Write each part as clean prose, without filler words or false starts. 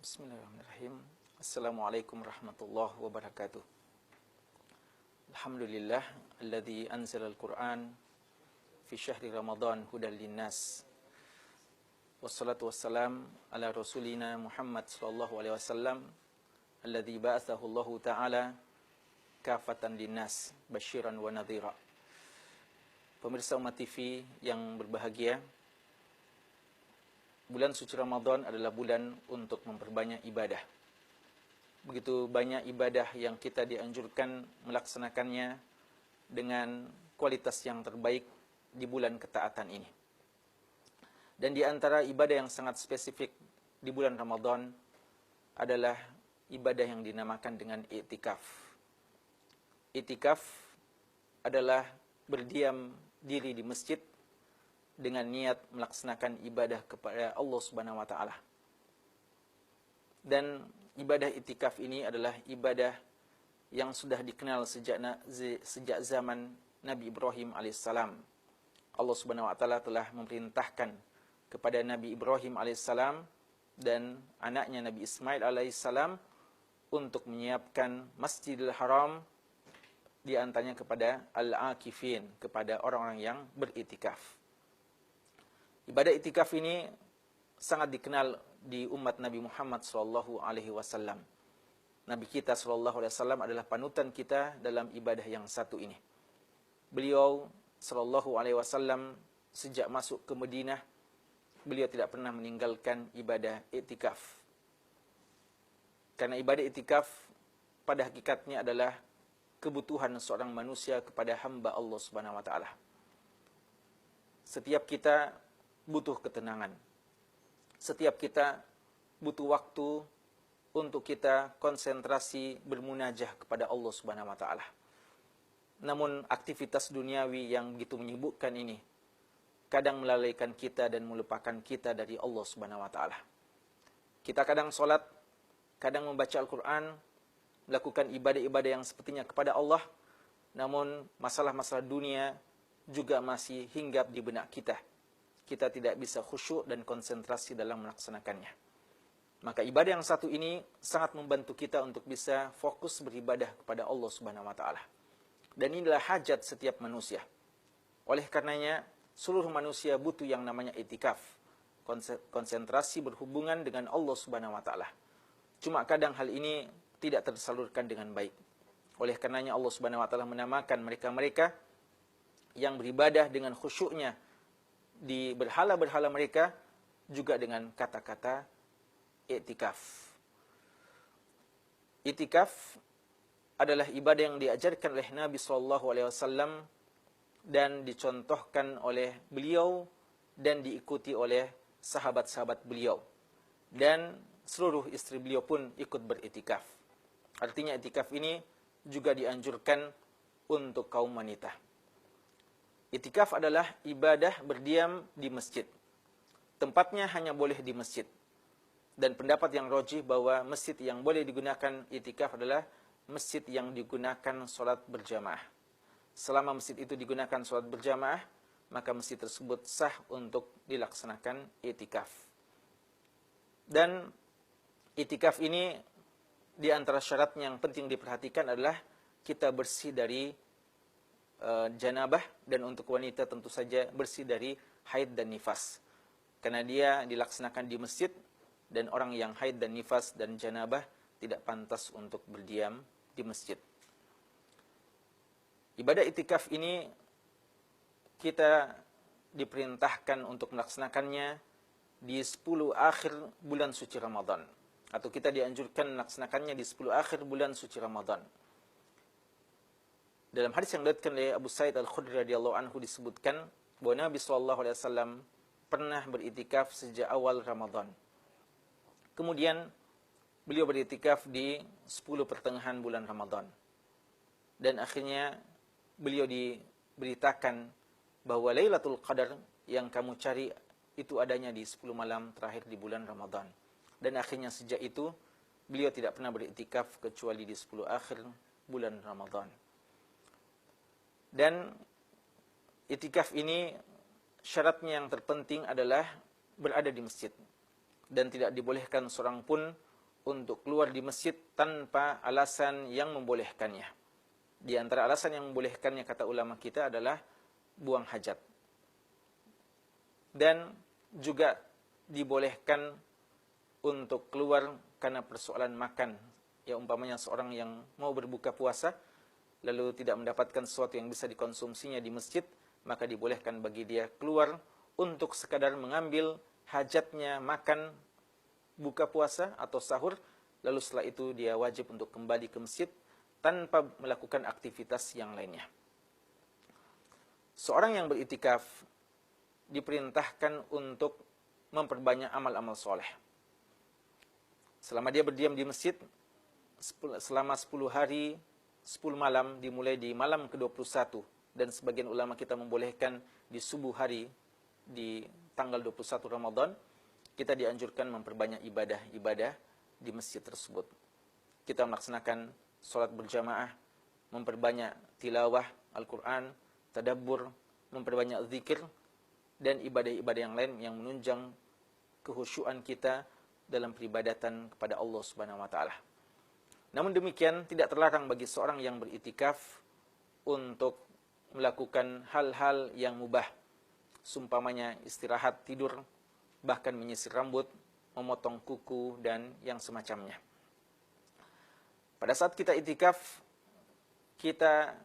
Bismillahirrahmanirrahim. Assalamualaikum warahmatullahi wabarakatuh. Alhamdulillah alladzi anzalal Qur'an fi syahri Ramadan hudal linnas. Wassalatu wassalam ala rasulina Muhammad sallallahu alaihi wasallam alladzi ba'athahu Allah taala kafatan linnas basyiran wa nadhira. Pemirsa Umat TV yang berbahagia, bulan suci Ramadan adalah bulan untuk memperbanyak ibadah. Begitu banyak ibadah yang kita dianjurkan melaksanakannya dengan kualitas yang terbaik di bulan ketaatan ini. Dan di antara ibadah yang sangat spesifik di bulan Ramadan adalah ibadah yang dinamakan dengan i'tikaf. I'tikaf adalah berdiam diri di masjid dengan niat melaksanakan ibadah kepada Allah Subhanahu wa taala. Dan ibadah i'tikaf ini adalah ibadah yang sudah dikenal sejak zaman Nabi Ibrahim alaihissalam. Allah Subhanahu wa taala telah memerintahkan kepada Nabi Ibrahim alaihissalam dan anaknya Nabi Ismail alaihissalam untuk menyiapkan Masjidil Haram, di antaranya kepada al-akifin, kepada orang-orang yang beriktikaf. Ibadah iktikaf ini sangat dikenal di umat Nabi Muhammad sallallahu alaihi wasallam. Nabi kita sallallahu alaihi wasallam adalah panutan kita dalam ibadah yang satu ini. Beliau sallallahu alaihi wasallam sejak masuk ke Madinah, beliau tidak pernah meninggalkan ibadah iktikaf. Karena ibadah iktikaf pada hakikatnya adalah kebutuhan seorang manusia kepada hamba Allah Subhanahu wa taala. Setiap kita butuh ketenangan. Setiap kita butuh waktu untuk kita konsentrasi bermunajah kepada Allah Subhanahu wa taala. Namun aktivitas duniawi yang begitu menyibukkan ini kadang melalaikan kita dan melupakan kita dari Allah Subhanahu wa taala. Kita kadang sholat, kadang membaca Al-Qur'an, melakukan ibadah-ibadah yang sepertinya kepada Allah, namun masalah-masalah dunia juga masih hinggap di benak kita. Kita tidak bisa khusyuk dan konsentrasi dalam melaksanakannya. Maka ibadah yang satu ini sangat membantu kita untuk bisa fokus beribadah kepada Allah Subhanahu wa taala. Dan inilah hajat setiap manusia. Oleh karenanya, seluruh manusia butuh yang namanya i'tikaf, konsentrasi berhubungan dengan Allah Subhanahu wa taala. Cuma kadang hal ini tidak tersalurkan dengan baik. Oleh karenanya Allah Subhanahu wa taala menamakan mereka-mereka yang beribadah dengan khusyuknya di berhala-berhala mereka juga dengan kata-kata i'tikaf. I'tikaf adalah ibadah yang diajarkan oleh Nabi SAW dan dicontohkan oleh beliau dan diikuti oleh sahabat-sahabat beliau. Dan seluruh istri beliau pun ikut beriktikaf. Artinya i'tikaf ini juga dianjurkan untuk kaum wanita. I'tikaf adalah ibadah berdiam di masjid. Tempatnya hanya boleh di masjid. Dan pendapat yang rajih bahwa masjid yang boleh digunakan i'tikaf adalah masjid yang digunakan sholat berjamaah. Selama masjid itu digunakan sholat berjamaah, maka masjid tersebut sah untuk dilaksanakan i'tikaf. Dan i'tikaf ini di antara syarat yang penting diperhatikan adalah kita bersih dari janabah, dan untuk wanita tentu saja bersih dari haid dan nifas. Karena dia dilaksanakan di masjid dan orang yang haid dan nifas dan janabah tidak pantas untuk berdiam di masjid. Ibadah i'tikaf ini kita diperintahkan untuk melaksanakannya di 10 akhir bulan suci Ramadan. Atau kita dianjurkan melaksanakannya di 10 akhir bulan suci Ramadan. Dalam hadis yang diriwayatkan oleh Abu Sa'id Al-Khudri radhiyallahu anhu disebutkan bahwa Nabi SAW pernah beriktikaf sejak awal Ramadan. Kemudian beliau beriktikaf di 10 pertengahan bulan Ramadan. Dan akhirnya beliau diberitakan bahwa Lailatul Qadar yang kamu cari itu adanya di 10 malam terakhir di bulan Ramadan. Dan akhirnya sejak itu beliau tidak pernah beriktikaf kecuali di 10 akhir bulan Ramadan. Dan i'tikaf ini syaratnya yang terpenting adalah berada di masjid. Dan tidak dibolehkan seorang pun untuk keluar di masjid tanpa alasan yang membolehkannya. Di antara alasan yang membolehkannya, kata ulama kita, adalah buang hajat. Dan juga dibolehkan untuk keluar karena persoalan makan. Ya, umpamanya seorang yang mau berbuka puasa, lalu tidak mendapatkan sesuatu yang bisa dikonsumsinya di masjid, maka dibolehkan bagi dia keluar untuk sekadar mengambil hajatnya, makan, buka puasa atau sahur, lalu setelah itu dia wajib untuk kembali ke masjid tanpa melakukan aktivitas yang lainnya. Seorang yang beriktikaf diperintahkan untuk memperbanyak amal-amal soleh. Selama dia berdiam di masjid, selama 10 hari, 10 malam, dimulai di malam ke-21, dan sebagian ulama kita membolehkan di subuh hari, di tanggal 21 Ramadan, kita dianjurkan memperbanyak ibadah-ibadah di masjid tersebut. Kita melaksanakan sholat berjamaah, memperbanyak tilawah Al-Quran, tadabbur, memperbanyak zikir, dan ibadah-ibadah yang lain yang menunjang kehusyuan kita dalam peribadatan kepada Allah Subhanahu wa taala. Namun demikian, tidak terlarang bagi seorang yang beriktikaf untuk melakukan hal-hal yang mubah, seumpamanya istirahat, tidur, bahkan menyisir rambut, memotong kuku, dan yang semacamnya. Pada saat kita iktikaf, kita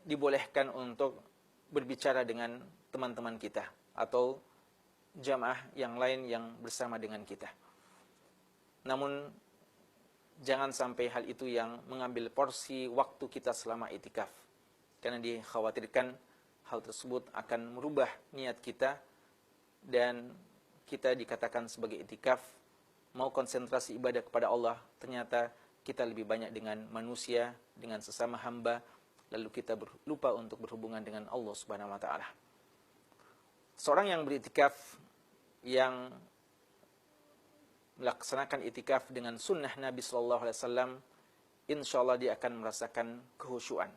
dibolehkan untuk berbicara dengan teman-teman kita atau jamaah yang lain yang bersama dengan kita. Namun jangan sampai hal itu yang mengambil porsi waktu kita selama iktikaf, karena dikhawatirkan hal tersebut akan merubah niat kita dan kita dikatakan sebagai iktikaf mau konsentrasi ibadah kepada Allah, ternyata kita lebih banyak dengan manusia, dengan sesama hamba, lalu kita lupa untuk berhubungan dengan Allah Subhanahu wa taala. Seorang yang beriktikaf, yang melaksanakan iktikaf dengan sunnah Nabi sallallahu alaihi wasallam, insyaallah dia akan merasakan kehusyuan.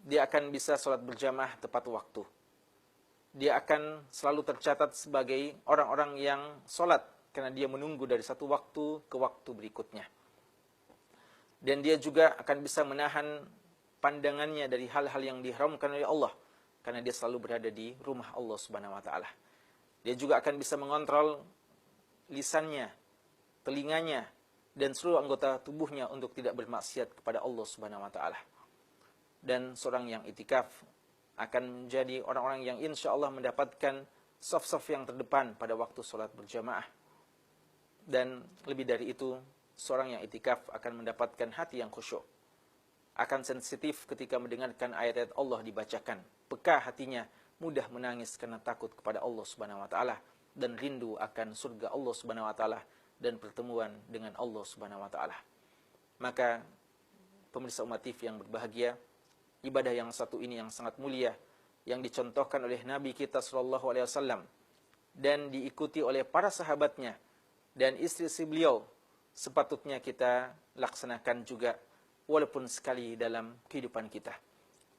Dia akan bisa sholat berjamaah tepat waktu. Dia akan selalu tercatat sebagai orang-orang yang sholat, karena dia menunggu dari satu waktu ke waktu berikutnya. Dan dia juga akan bisa menahan pandangannya dari hal-hal yang diharamkan oleh Allah, karena dia selalu berada di rumah Allah Subhanahu wa taala. Dia juga akan bisa mengontrol lisannya, telinganya, dan seluruh anggota tubuhnya untuk tidak bermaksiat kepada Allah Subhanahu wa taala. Dan seorang yang iktikaf akan menjadi orang-orang yang insya Allah mendapatkan saf-saf yang terdepan pada waktu sholat berjamaah. Dan lebih dari itu, seorang yang iktikaf akan mendapatkan hati yang khusyuk, akan sensitif ketika mendengarkan ayat-ayat Allah dibacakan, peka hatinya, mudah menangis karena takut kepada Allah Subhanahu wa taala dan rindu akan surga Allah Subhanahu wa taala dan pertemuan dengan Allah Subhanahu wa taala. Maka pemirsa umat TV yang berbahagia, ibadah yang satu ini yang sangat mulia, yang dicontohkan oleh Nabi kita sallallahu alaihi wasallam dan diikuti oleh para sahabatnya dan istri-istri beliau, sepatutnya kita laksanakan juga walaupun sekali dalam kehidupan kita.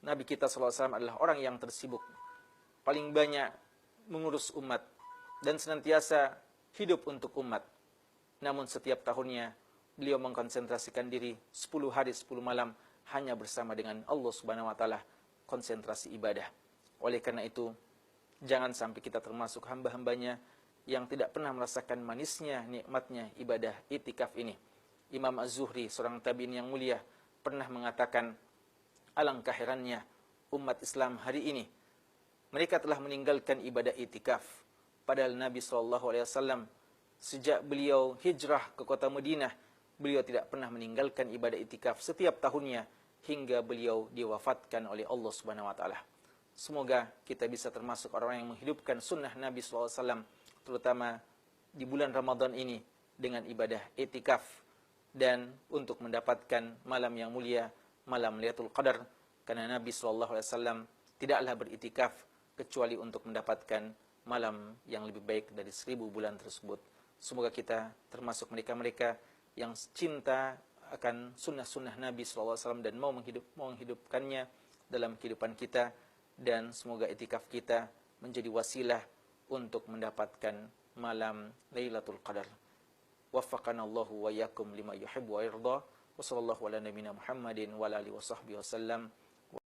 Nabi kita sallallahu alaihi wasallam adalah orang yang tersibuk, paling banyak mengurus umat dan senantiasa hidup untuk umat. Namun setiap tahunnya beliau mengkonsentrasikan diri 10 hari 10 malam hanya bersama dengan Allah Subhanahu wa taala, konsentrasi ibadah. Oleh karena itu, jangan sampai kita termasuk hamba-hambanya yang tidak pernah merasakan manisnya, nikmatnya ibadah iktikaf ini. Imam Az-Zuhri, seorang tabi'in yang mulia, pernah mengatakan, alangkah herannya umat Islam hari ini. Mereka telah meninggalkan ibadah iktikaf. Padahal Nabi SAW, sejak beliau hijrah ke kota Madinah, beliau tidak pernah meninggalkan ibadah iktikaf setiap tahunnya hingga beliau diwafatkan oleh Allah Subhanahu wa taala. Semoga kita bisa termasuk orang yang menghidupkan sunnah Nabi SAW, terutama di bulan Ramadan ini dengan ibadah iktikaf, dan untuk mendapatkan malam yang mulia, malam Lailatul Qadar, karena Nabi SAW tidaklah beriktikaf kecuali untuk mendapatkan malam yang lebih baik dari 1000 bulan tersebut. Semoga kita termasuk mereka-mereka yang cinta akan sunnah-sunnah Nabi SAW dan mau menghidupkannya dalam kehidupan kita, dan semoga iktikaf kita menjadi wasilah untuk mendapatkan malam Lailatul Qadar. Waffaqanallahu wa iyyakum lima yuhibbu wa yarda. Wassallallahu ala nabiyina Muhammadin wa ala alihi wasahbihi wasallam.